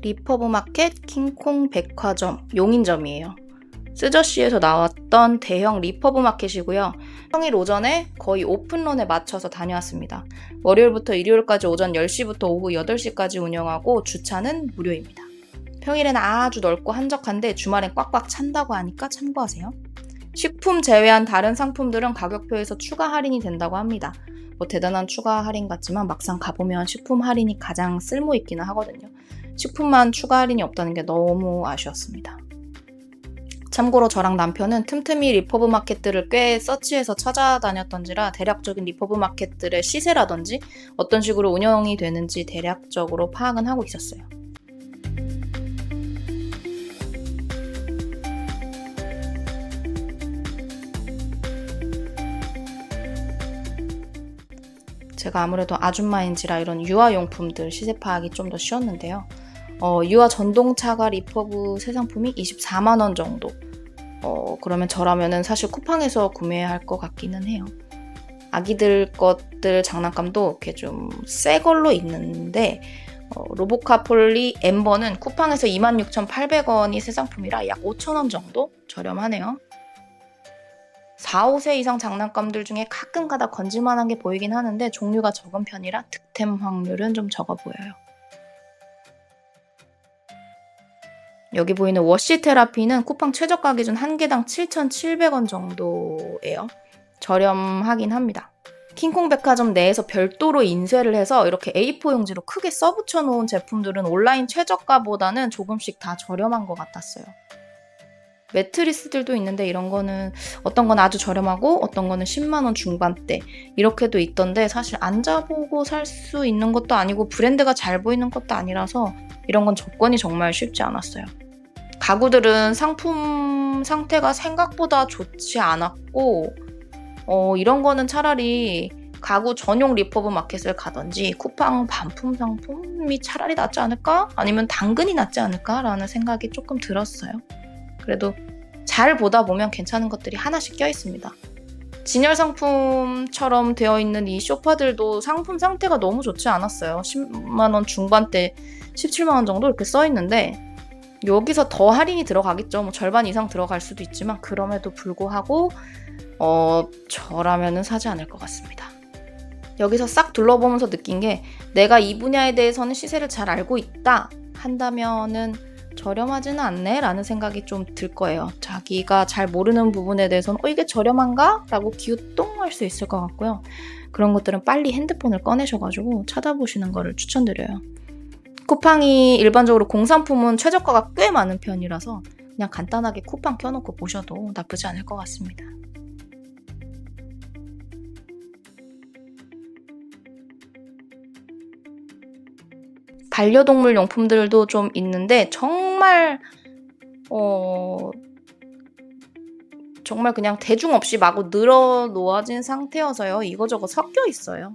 리퍼브마켓 킹콩 백화점 용인점이에요. 쓰저씨에서 나왔던 대형 리퍼브마켓이고요. 평일 오전에 거의 오픈런에 맞춰서 다녀왔습니다. 월요일부터 일요일까지 오전 10시부터 오후 8시까지 운영하고 주차는 무료입니다. 평일엔 아주 넓고 한적한데 주말엔 꽉꽉 찬다고 하니까 참고하세요. 식품 제외한 다른 상품들은 가격표에서 추가 할인이 된다고 합니다. 뭐 대단한 추가 할인 같지만 막상 가보면 식품 할인이 가장 쓸모있기는 하거든요. 식품만 추가 할인이 없다는 게 너무 아쉬웠습니다. 참고로 저랑 남편은 틈틈이 리퍼브마켓들을 꽤 서치해서 찾아다녔던지라 대략적인 리퍼브마켓들의 시세라든지 어떤 식으로 운영이 되는지 대략적으로 파악은 하고 있었어요. 제가 아무래도 아줌마인지라 이런 유아용품들 시세 파악이 좀 더 쉬웠는데요. 유아 전동차가 리퍼브 새 상품이 24만 원 정도. 그러면 저라면은 사실 쿠팡에서 구매할 것 같기는 해요. 아기들 것들 장난감도 이렇게 좀 새 걸로 있는데 로보카 폴리 엠버는 쿠팡에서 26,800원이 새 상품이라 약 5,000원 정도 저렴하네요. 4, 5세 이상 장난감들 중에 가끔 가다 건질만한 게 보이긴 하는데 종류가 적은 편이라 득템 확률은 좀 적어 보여요. 여기 보이는 워시 테라피는 쿠팡 최저가 기준 한 개당 7,700원 정도예요. 저렴하긴 합니다. 킹콩 백화점 내에서 별도로 인쇄를 해서 이렇게 A4 용지로 크게 써붙여 놓은 제품들은 온라인 최저가보다는 조금씩 다 저렴한 것 같았어요. 매트리스들도 있는데 이런 거는 어떤 건 아주 저렴하고 어떤 거는 10만 원 중반대 이렇게도 있던데 사실 앉아보고 살 수 있는 것도 아니고 브랜드가 잘 보이는 것도 아니라서 이런 건 접근이 정말 쉽지 않았어요. 가구들은 상품 상태가 생각보다 좋지 않았고 이런 거는 차라리 가구 전용 리퍼브 마켓을 가든지 쿠팡 반품 상품이 차라리 낫지 않을까? 아니면 당근이 낫지 않을까? 라는 생각이 조금 들었어요. 그래도 잘 보다 보면 괜찮은 것들이 하나씩 껴있습니다. 진열 상품처럼 되어 있는 이 소파들도 상품 상태가 너무 좋지 않았어요. 10만 원 중반대, 17만 원 정도 이렇게 써 있는데 여기서 더 할인이 들어가겠죠. 뭐 절반 이상 들어갈 수도 있지만 그럼에도 불구하고 저라면은 사지 않을 것 같습니다. 여기서 싹 둘러보면서 느낀 게 내가 이 분야에 대해서는 시세를 잘 알고 있다 한다면은 저렴하지는 않네 라는 생각이 좀 들 거예요. 자기가 잘 모르는 부분에 대해서는 이게 저렴한가? 라고 기우뚱할 수 있을 것 같고요. 그런 것들은 빨리 핸드폰을 꺼내셔가지고 찾아보시는 거를 추천드려요. 쿠팡이 일반적으로 공산품은 최저가가 꽤 많은 편이라서 그냥 간단하게 쿠팡 켜놓고 보셔도 나쁘지 않을 것 같습니다. 반려동물 용품들도 좀 있는데 정말 그냥 대중 없이 마구 늘어 놓아진 상태여서요. 이거저거 섞여 있어요.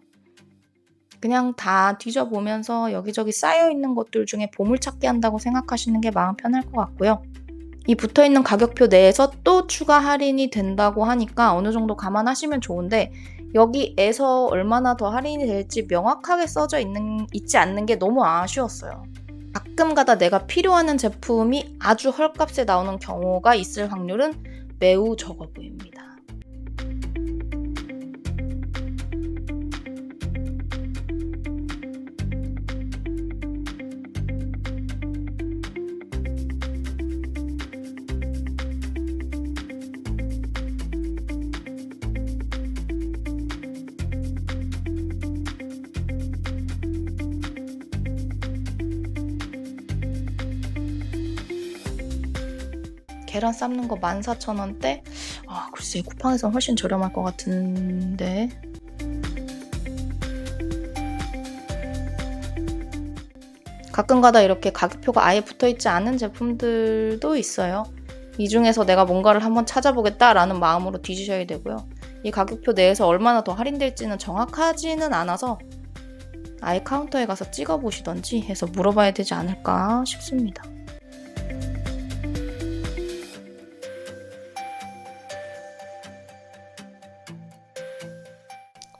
그냥 다 뒤져보면서 여기저기 쌓여있는 것들 중에 보물찾기 한다고 생각하시는 게 마음 편할 것 같고요. 이 붙어있는 가격표 내에서 또 추가 할인이 된다고 하니까 어느 정도 감안하시면 좋은데 여기에서 얼마나 더 할인이 될지 명확하게 써져 있지 않는 게 너무 아쉬웠어요. 가끔 가다 내가 필요하는 제품이 아주 헐값에 나오는 경우가 있을 확률은 매우 적어 보입니다. 계란 삶는 거 14,000원대? 글쎄 쿠팡에서는 훨씬 저렴할 것 같은데. 가끔 가다 이렇게 가격표가 아예 붙어있지 않은 제품들도 있어요. 이 중에서 내가 뭔가를 한번 찾아보겠다라는 마음으로 뒤지셔야 되고요. 이 가격표 내에서 얼마나 더 할인될지는 정확하지는 않아서 아예 카운터에 가서 찍어보시던지 해서 물어봐야 되지 않을까 싶습니다.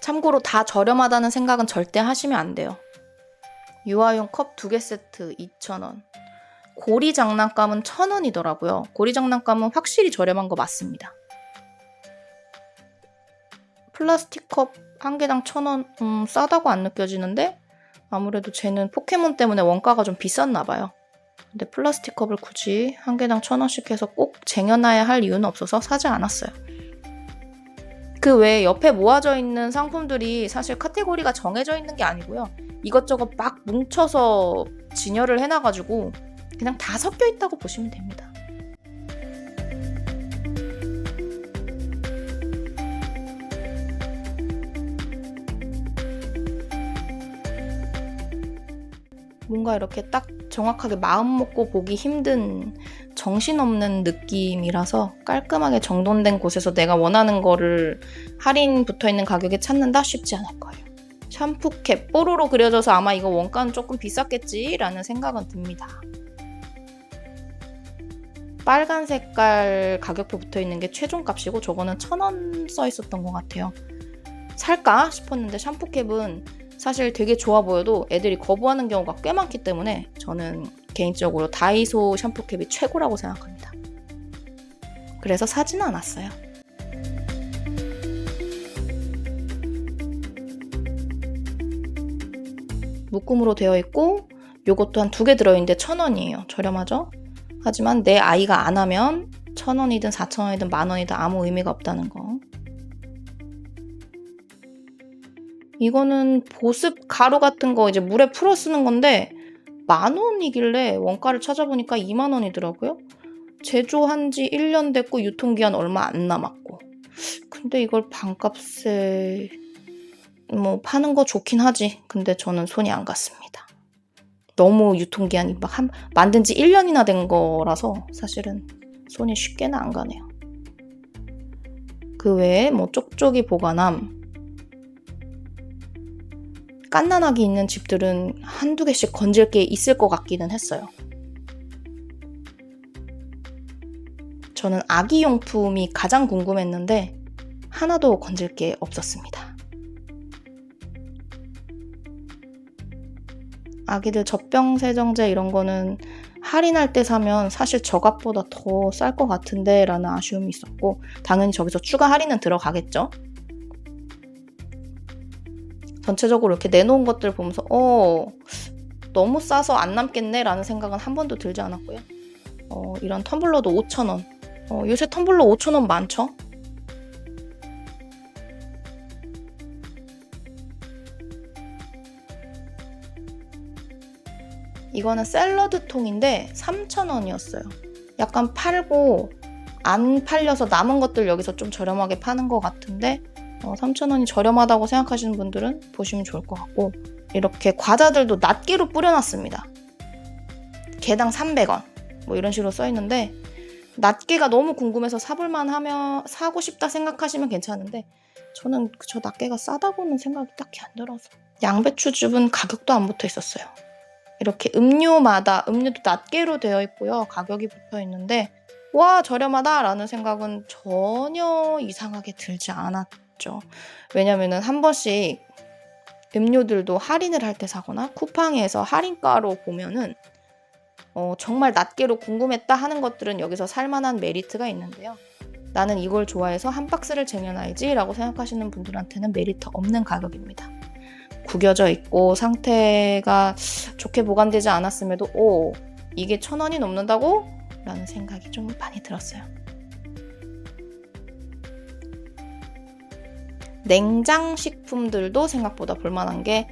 참고로 다 저렴하다는 생각은 절대 하시면 안 돼요. 유아용 컵 2개 세트 2,000원. 고리 장난감은 1,000원이더라고요. 고리 장난감은 확실히 저렴한 거 맞습니다. 플라스틱 컵 한 개당 1,000원? 싸다고 안 느껴지는데 아무래도 쟤는 포켓몬 때문에 원가가 좀 비쌌나 봐요. 근데 플라스틱 컵을 굳이 한 개당 1,000원씩 해서 꼭 쟁여놔야 할 이유는 없어서 사지 않았어요. 그 외에 옆에 모아져 있는 상품들이 사실 카테고리가 정해져 있는 게 아니고요. 이것저것 막 뭉쳐서 진열을 해놔가지고 그냥 다 섞여 있다고 보시면 됩니다. 뭔가 이렇게 딱 정확하게 마음 먹고 보기 힘든 정신없는 느낌이라서 깔끔하게 정돈된 곳에서 내가 원하는 거를 할인 붙어있는 가격에 찾는다 쉽지 않을 거예요. 샴푸캡 뽀로로 그려져서 아마 이거 원가는 조금 비쌌겠지 라는 생각은 듭니다. 빨간 색깔 가격표 붙어있는 게 최종값이고 저거는 1,000원 써있었던 것 같아요. 살까 싶었는데 샴푸캡은 사실 되게 좋아 보여도 애들이 거부하는 경우가 꽤 많기 때문에 저는 개인적으로 다이소 샴푸캡이 최고라고 생각합니다. 그래서 사지는 않았어요. 묶음으로 되어 있고 요것도 한 2개 들어있는데 1,000원이에요. 저렴하죠? 하지만 내 아이가 안 하면 1,000원이든 4,000원이든 만원이든 아무 의미가 없다는 거. 이거는 보습 가루 같은 거 이제 물에 풀어 쓰는 건데 10,000원이길래 원가를 찾아보니까 20,000원이더라고요. 제조한 지 1년 됐고 유통기한 얼마 안 남았고. 근데 이걸 반값에 파는 거 좋긴 하지. 근데 저는 손이 안 갔습니다. 너무 유통기한이 만든 지 1년이나 된 거라서 사실은 손이 쉽게는 안 가네요. 그 외에 쪽쪽이 보관함, 깐난하게 있는 집들은 한두 개씩 건질 게 있을 것 같기는 했어요. 저는 아기용품이 가장 궁금했는데 하나도 건질 게 없었습니다. 아기들 젖병 세정제 이런 거는 할인할 때 사면 사실 저값보다 더 쌀 것 같은데 라는 아쉬움이 있었고 당연히 저기서 추가 할인은 들어가겠죠. 전체적으로 이렇게 내놓은 것들 보면서 너무 싸서 안 남겠네 라는 생각은 한 번도 들지 않았고요. 이런 텀블러도 5,000원. 요새 텀블러 5,000원 많죠? 이거는 샐러드 통인데 3,000원이었어요. 약간 팔고 안 팔려서 남은 것들 여기서 좀 저렴하게 파는 것 같은데 3,000원이 저렴하다고 생각하시는 분들은 보시면 좋을 것 같고 이렇게 과자들도 낱개로 뿌려놨습니다. 개당 300원 이런 식으로 써있는데 낱개가 너무 궁금해서 사볼만 하면 사고 싶다 생각하시면 괜찮은데 저는 저 낱개가 싸다고는 생각이 딱히 안 들어서 양배추즙은 가격도 안 붙어 있었어요. 이렇게 음료도 낱개로 되어 있고요. 가격이 붙어 있는데 와 저렴하다 라는 생각은 전혀 이상하게 들지 않았죠. 왜냐면은 한 번씩 음료들도 할인을 할 때 사거나 쿠팡에서 할인가로 보면은 정말 낱개로 궁금했다 하는 것들은 여기서 살만한 메리트가 있는데요. 나는 이걸 좋아해서 한 박스를 쟁여놔야지 라고 생각하시는 분들한테는 메리트 없는 가격입니다. 구겨져 있고 상태가 좋게 보관되지 않았음에도 이게 1,000원이 넘는다고? 라는 생각이 좀 많이 들었어요. 냉장식품들도 생각보다 볼만한 게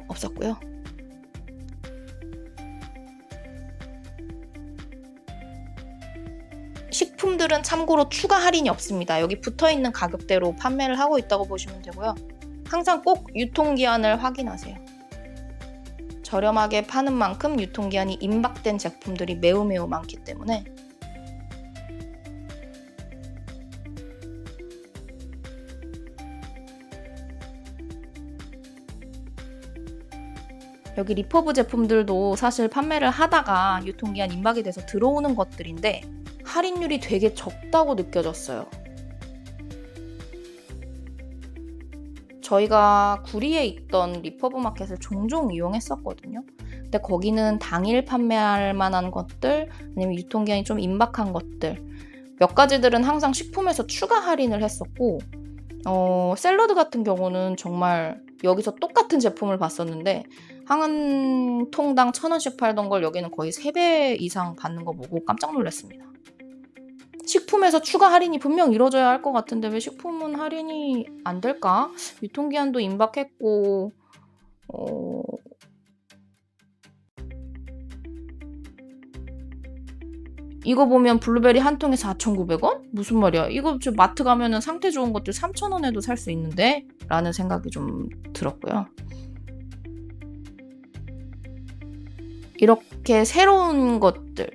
없었고요. 식품들은 참고로 추가 할인이 없습니다. 여기 붙어있는 가격대로 판매를 하고 있다고 보시면 되고요. 항상 꼭 유통기한을 확인하세요. 저렴하게 파는 만큼 유통기한이 임박된 제품들이 매우 많기 때문에 여기 리퍼브 제품들도 사실 판매를 하다가 유통기한 임박이 돼서 들어오는 것들인데 할인율이 되게 적다고 느껴졌어요. 저희가 구리에 있던 리퍼브 마켓을 종종 이용했었거든요. 근데 거기는 당일 판매할 만한 것들, 아니면 유통기한이 좀 임박한 것들, 몇 가지들은 항상 식품에서 추가 할인을 했었고, 샐러드 같은 경우는 정말 여기서 똑같은 제품을 봤었는데 한 통당 1,000원씩 팔던 걸 여기는 거의 3배 이상 받는 거 보고 깜짝 놀랐습니다. 식품에서 추가 할인이 분명 이루어져야 할 것 같은데 왜 식품은 할인이 안 될까? 유통기한도 임박했고 이거 보면 블루베리 한 통에 4,900원? 무슨 말이야? 이거 좀 마트 가면은 상태 좋은 것들 3,000원에도 살 수 있는데? 라는 생각이 좀 들었고요. 이렇게 새로운 것들,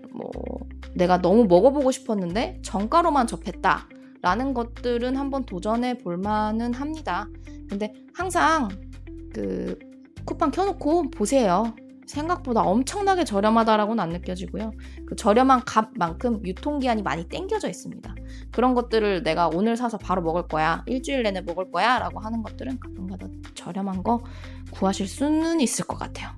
내가 너무 먹어보고 싶었는데 정가로만 접했다 라는 것들은 한번 도전해 볼만은 합니다. 근데 항상 그 쿠팡 켜놓고 보세요. 생각보다 엄청나게 저렴하다라고는 안 느껴지고요. 그 저렴한 값만큼 유통기한이 많이 땡겨져 있습니다. 그런 것들을 내가 오늘 사서 바로 먹을 거야, 일주일 내내 먹을 거야 라고 하는 것들은 가끔가다 저렴한 거 구하실 수는 있을 것 같아요.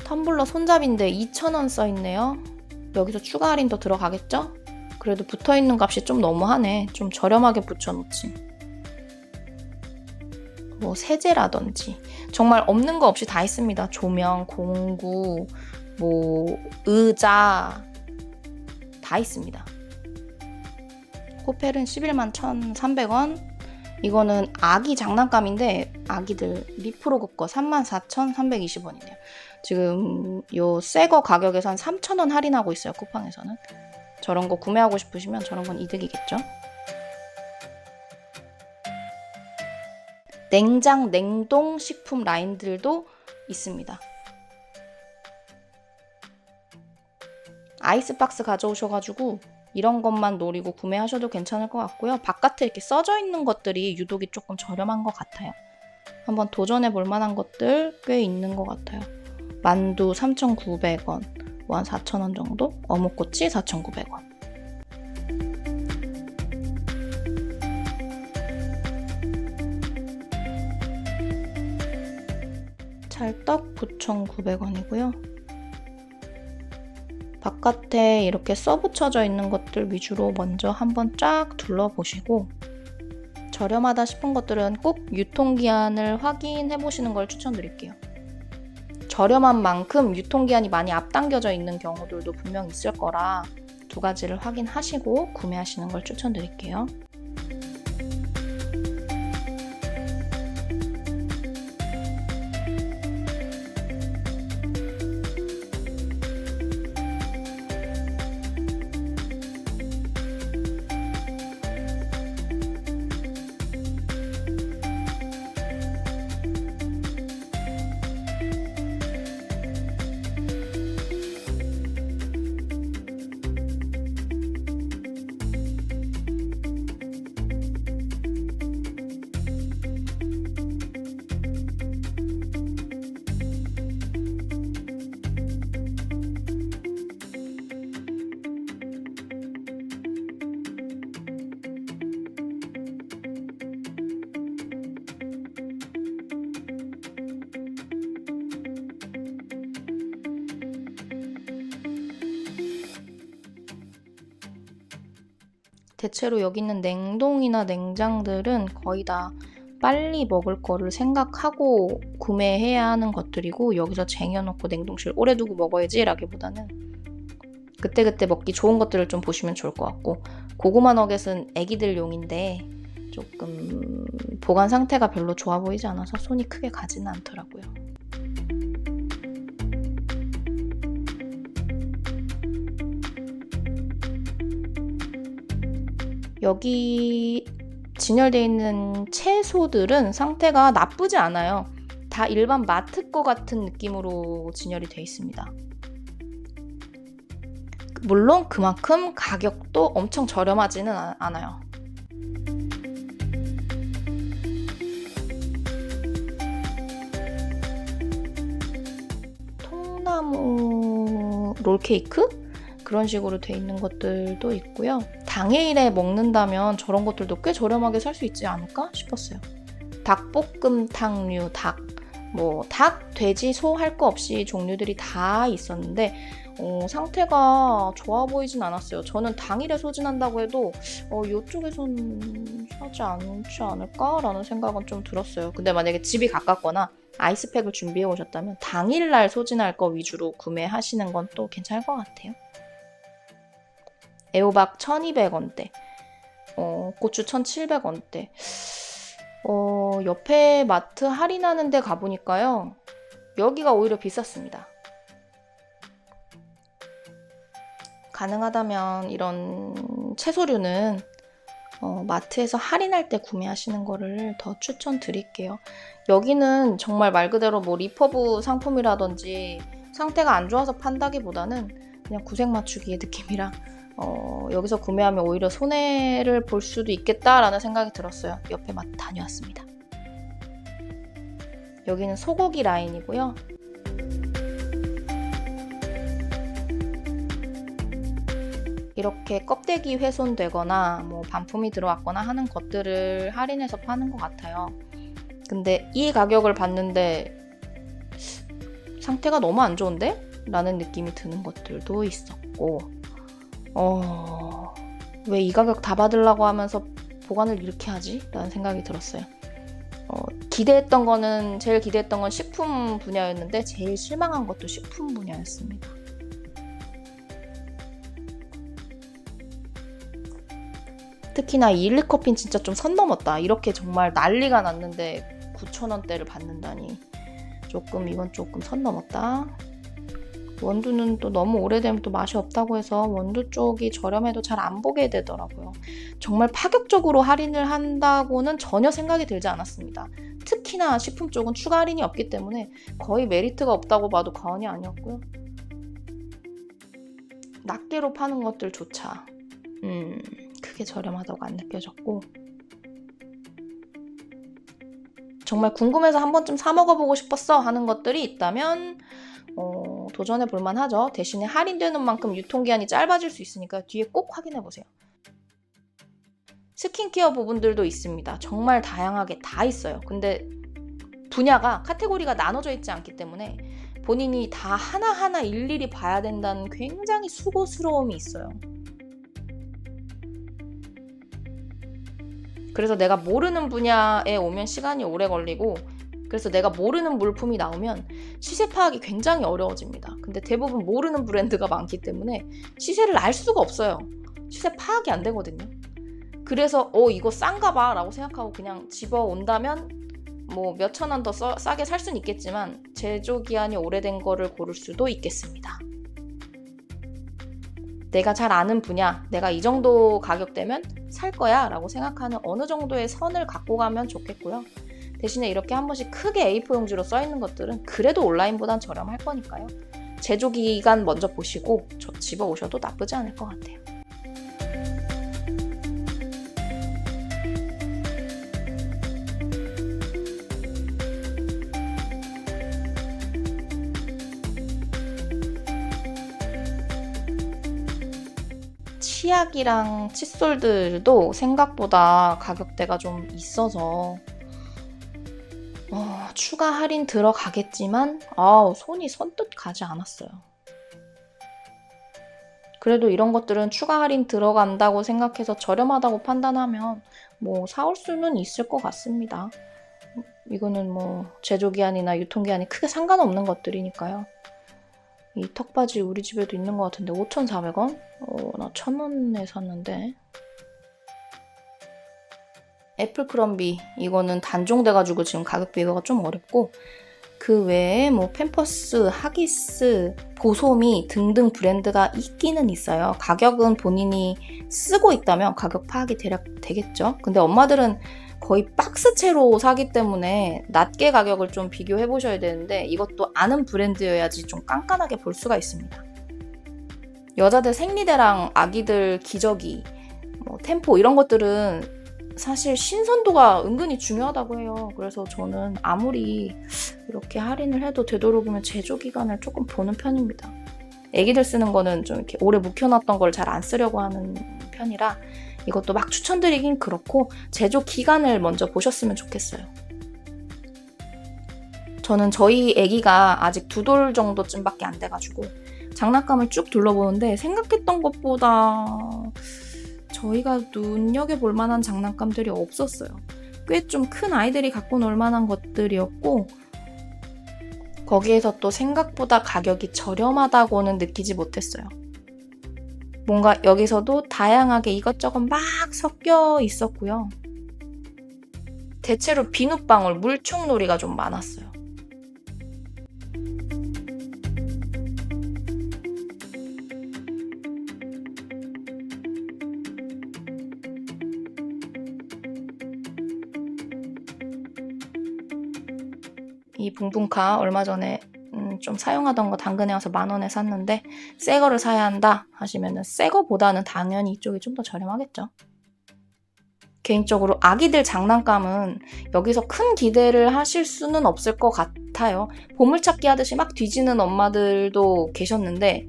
텀블러 손잡이인데 2,000원 써있네요. 여기서 추가 할인 더 들어가겠죠? 그래도 붙어있는 값이 좀 너무하네. 좀 저렴하게 붙여놓지. 세제라든지 정말 없는 거 없이 다 있습니다. 조명, 공구, 의자 다 있습니다. 호펠은 11만 1,300원. 이거는 아기 장난감인데 아기들 미프로그 거 34,320원이네요. 지금 요 새 거 가격에서 한 3,000원 할인하고 있어요. 쿠팡에서는. 저런 거 구매하고 싶으시면 저런 건 이득이겠죠. 냉장, 냉동 식품 라인들도 있습니다. 아이스박스 가져오셔가지고 이런 것만 노리고 구매하셔도 괜찮을 것 같고요. 바깥에 이렇게 써져 있는 것들이 유독이 조금 저렴한 것 같아요. 한번 도전해 볼 만한 것들 꽤 있는 것 같아요. 만두 3,900원, 한 4,000원 정도? 어묵꼬치 4,900원. 찰떡 9,900원이고요. 바깥에 이렇게 써붙여져 있는 것들 위주로 먼저 한번 쫙 둘러보시고 저렴하다 싶은 것들은 꼭 유통기한을 확인해 보시는 걸 추천드릴게요. 저렴한 만큼 유통기한이 많이 앞당겨져 있는 경우들도 분명 있을 거라 두 가지를 확인하시고 구매하시는 걸 추천드릴게요. 대체로 여기 있는 냉동이나 냉장들은 거의 다 빨리 먹을 거를 생각하고 구매해야 하는 것들이고 여기서 쟁여놓고 냉동실 오래 두고 먹어야지 라기보다는 그때그때 먹기 좋은 것들을 좀 보시면 좋을 것 같고 고구마 너겟은 애기들 용인데 조금 보관 상태가 별로 좋아 보이지 않아서 손이 크게 가지는 않더라고요. 여기 진열되어 있는 채소들은 상태가 나쁘지 않아요. 다 일반 마트 거 같은 느낌으로 진열이 되어 있습니다. 물론 그만큼 가격도 엄청 저렴하지는 않아요. 통나무 롤케이크? 그런 식으로 돼 있는 것들도 있고요. 당일에 먹는다면 저런 것들도 꽤 저렴하게 살 수 있지 않을까 싶었어요. 닭볶음탕류, 닭, 돼지, 소 할 거 없이 종류들이 다 있었는데 상태가 좋아 보이진 않았어요. 저는 당일에 소진한다고 해도 이쪽에선 사지 않지 않을까라는 생각은 좀 들었어요. 근데 만약에 집이 가깝거나 아이스팩을 준비해 오셨다면 당일날 소진할 거 위주로 구매하시는 건 또 괜찮을 것 같아요. 애호박 1,200원대, 고추 1,700원대. 옆에 마트 할인하는 데 가보니까요. 여기가 오히려 비쌌습니다. 가능하다면 이런 채소류는 마트에서 할인할 때 구매하시는 거를 더 추천드릴게요. 여기는 정말 말 그대로 뭐 리퍼브 상품이라든지 상태가 안 좋아서 판다기보다는 그냥 구색 맞추기의 느낌이라 여기서 구매하면 오히려 손해를 볼 수도 있겠다라는 생각이 들었어요. 옆에 마트 다녀왔습니다. 여기는 소고기 라인이고요. 이렇게 껍데기 훼손되거나 뭐 반품이 들어왔거나 하는 것들을 할인해서 파는 것 같아요. 근데 이 가격을 봤는데 상태가 너무 안 좋은데? 라는 느낌이 드는 것들도 있었고 왜 이 가격 다 받으려고 하면서 보관을 이렇게 하지? 라는 생각이 들었어요. 제일 기대했던 건 식품 분야였는데 제일 실망한 것도 식품 분야였습니다. 특히나 이 일리커피는 진짜 좀 선 넘었다. 이렇게 정말 난리가 났는데 9,000원대를 받는다니 이건 조금 선 넘었다. 원두는 또 너무 오래되면 또 맛이 없다고 해서 원두 쪽이 저렴해도 잘 안 보게 되더라고요. 정말 파격적으로 할인을 한다고는 전혀 생각이 들지 않았습니다. 특히나 식품 쪽은 추가 할인이 없기 때문에 거의 메리트가 없다고 봐도 과언이 아니었고요. 낱개로 파는 것들조차 크게 저렴하다고 안 느껴졌고 정말 궁금해서 한 번쯤 사 먹어보고 싶었어 하는 것들이 있다면 도전해 볼만 하죠. 대신에 할인되는 만큼 유통기한이 짧아질 수 있으니까 뒤에 꼭 확인해 보세요. 스킨케어 부분들도 있습니다. 정말 다양하게 다 있어요. 근데 카테고리가 나눠져 있지 않기 때문에 본인이 다 하나하나 일일이 봐야 된다는 굉장히 수고스러움이 있어요. 그래서 내가 모르는 분야에 오면 시간이 오래 걸리고 그래서 내가 모르는 물품이 나오면 시세 파악이 굉장히 어려워집니다. 근데 대부분 모르는 브랜드가 많기 때문에 시세를 알 수가 없어요. 시세 파악이 안 되거든요. 그래서 이거 싼가 봐 라고 생각하고 그냥 집어온다면 뭐 몇천 원 더 싸게 살 수는 있겠지만 제조기한이 오래된 거를 고를 수도 있겠습니다. 내가 잘 아는 분야, 내가 이 정도 가격대면 살 거야 라고 생각하는 어느 정도의 선을 갖고 가면 좋겠고요. 대신에 이렇게 한 번씩 크게 A4 용지로 써있는 것들은 그래도 온라인보단 저렴할 거니까요. 제조기간 먼저 보시고 집어 오셔도 나쁘지 않을 것 같아요. 치약이랑 칫솔들도 생각보다 가격대가 좀 있어서 추가 할인 들어가겠지만 손이 선뜻 가지 않았어요. 그래도 이런 것들은 추가 할인 들어간다고 생각해서 저렴하다고 판단하면 뭐 사올 수는 있을 것 같습니다. 이거는 뭐 제조기한이나 유통기한이 크게 상관없는 것들이니까요. 이 턱바지 우리 집에도 있는 것 같은데 5,400원? 나 1,000원에 샀는데. 애플크럼비 이거는 단종돼가지고 지금 가격 비교가 좀 어렵고 그 외에 뭐 팸퍼스, 하기스, 보소미 등등 브랜드가 있기는 있어요. 가격은 본인이 쓰고 있다면 가격 파악이 대략 되겠죠. 근데 엄마들은 거의 박스채로 사기 때문에 낱개 가격을 좀 비교해 보셔야 되는데 이것도 아는 브랜드여야지 좀 깐깐하게 볼 수가 있습니다. 여자들 생리대랑 아기들 기저귀, 뭐 템포 이런 것들은 사실 신선도가 은근히 중요하다고 해요. 그래서 저는 아무리 이렇게 할인을 해도 되도록이면 제조기간을 조금 보는 편입니다. 애기들 쓰는 거는 좀 이렇게 오래 묵혀놨던 걸 잘 안 쓰려고 하는 편이라 이것도 막 추천드리긴 그렇고 제조 기간을 먼저 보셨으면 좋겠어요. 저는 저희 애기가 아직 2돌 정도쯤밖에 안 돼가지고 장난감을 쭉 둘러보는데 생각했던 것보다 저희가 눈여겨볼 만한 장난감들이 없었어요. 꽤 좀 큰 아이들이 갖고 놀 만한 것들이었고 거기에서 또 생각보다 가격이 저렴하다고는 느끼지 못했어요. 뭔가 여기서도 다양하게 이것저것 막 섞여 있었고요. 대체로 비눗방울, 물총놀이가 좀 많았어요. 이 붕붕카 얼마 전에 좀 사용하던 거 당근에 와서 10,000원에 샀는데 새 거를 사야 한다 하시면은 새 거보다는 당연히 이쪽이 좀 더 저렴하겠죠. 개인적으로 아기들 장난감은 여기서 큰 기대를 하실 수는 없을 것 같아요. 보물찾기 하듯이 막 뒤지는 엄마들도 계셨는데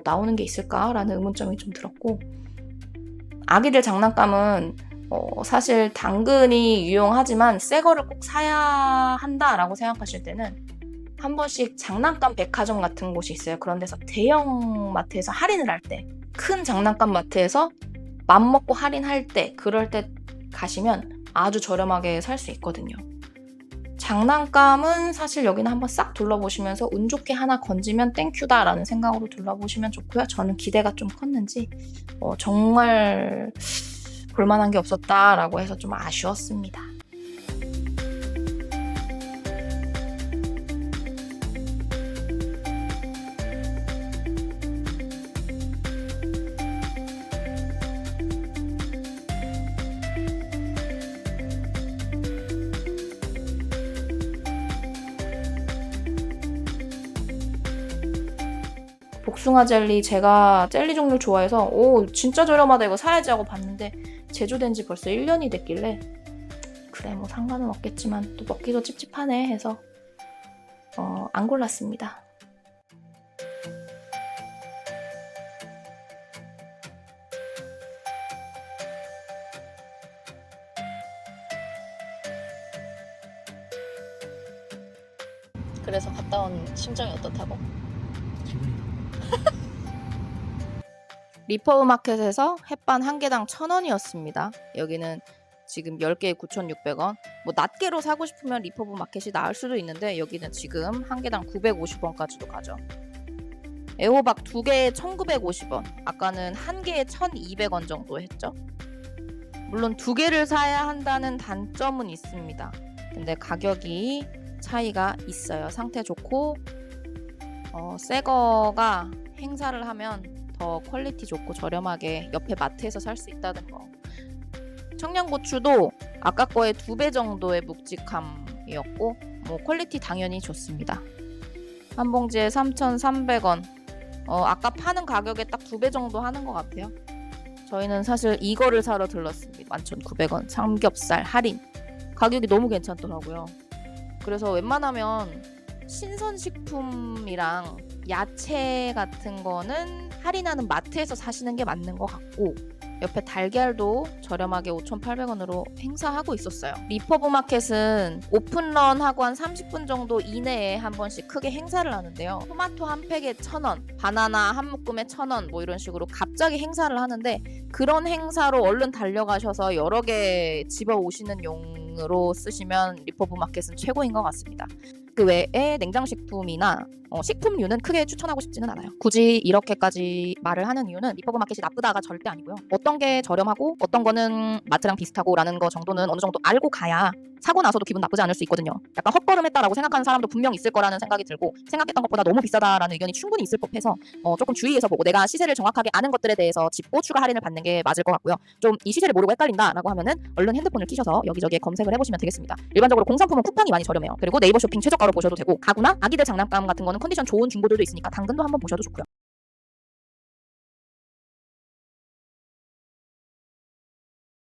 나오는 게 있을까라는 의문점이 좀 들었고 아기들 장난감은 사실 당근이 유용하지만 새 거를 꼭 사야 한다라고 생각하실 때는 한 번씩 장난감 백화점 같은 곳이 있어요. 그런 데서 대형 마트에서 할인을 할 때, 큰 장난감 마트에서 맘먹고 할인할 때, 그럴 때 가시면 아주 저렴하게 살 수 있거든요. 장난감은 사실 여기는 한번 싹 둘러보시면서 운 좋게 하나 건지면 땡큐다라는 생각으로 둘러보시면 좋고요. 저는 기대가 좀 컸는지 정말 볼만한 게 없었다라고 해서 좀 아쉬웠습니다. 복숭아 젤리 제가 젤리 종류 좋아해서 진짜 저렴하다 이거 사야지 하고 봤는데 제조된 지 벌써 1년이 됐길래 그래 뭐 상관은 없겠지만 또 먹기도 찝찝하네 해서 안 골랐습니다. 그래서 갔다 온 심정이 어떻다고? 기분이 나. 리퍼브 마켓에서 햇반 한 개당 1,000원이었습니다. 여기는 지금 10개에 9,600원. 뭐 낱개로 사고 싶으면 리퍼브 마켓이 나을 수도 있는데 여기는 지금 한 개당 950원까지도 가죠. 애호박 2개에 1,950원. 아까는 한 개에 1,200원 정도 했죠. 물론 2개를 사야 한다는 단점은 있습니다. 근데 가격이 차이가 있어요. 상태 좋고 새 거가 행사를 하면 더 퀄리티 좋고 저렴하게 옆에 마트에서 살 수 있다는 거. 청양고추도 아까 거의 2배 정도의 묵직함이었고 뭐 퀄리티 당연히 좋습니다. 한 봉지에 3,300원. 아까 파는 가격에 딱 2배 정도 하는 것 같아요. 저희는 사실 이거를 사러 들렀습니다. 11,900원 삼겹살 할인. 가격이 너무 괜찮더라고요. 그래서 웬만하면 신선식품이랑 야채 같은 거는 할인하는 마트에서 사시는 게 맞는 것 같고 옆에 달걀도 저렴하게 5,800원으로 행사하고 있었어요. 리퍼브 마켓은 오픈런하고 한 30분 정도 이내에 한 번씩 크게 행사를 하는데요. 토마토 한 팩에 1,000원, 바나나 한 묶음에 1,000원 뭐 이런 식으로 갑자기 행사를 하는데 그런 행사로 얼른 달려가셔서 여러 개 집어 오시는 용으로 쓰시면 리퍼브 마켓은 최고인 것 같습니다. 그 외에 냉장식품이나 식품류는 크게 추천하고 싶지는 않아요. 굳이 이렇게까지 말을 하는 이유는 리퍼브 마켓이 나쁘다가 절대 아니고요. 어떤 게 저렴하고 어떤 거는 마트랑 비슷하고 라는 거 정도는 어느 정도 알고 가야 사고 나서도 기분 나쁘지 않을 수 있거든요. 약간 헛걸음했다라고 생각하는 사람도 분명 있을 거라는 생각이 들고 생각했던 것보다 너무 비싸다라는 의견이 충분히 있을 법해서 조금 주의해서 보고 내가 시세를 정확하게 아는 것들에 대해서 짚고 추가 할인을 받는 게 맞을 것 같고요. 좀 이 시세를 모르고 헷갈린다라고 하면은 얼른 핸드폰을 켜셔서 여기저기에 검색을 해보시면 되겠습니다. 일반적으로 공산품은 쿠팡이 많이 저렴해요. 그리고 네이버 쇼핑 최저가로 보셔도 되고 가구나 아기들 장난감 같은 거는 컨디션 좋은 중고들도 있으니까 당근도 한번 보셔도 좋고요.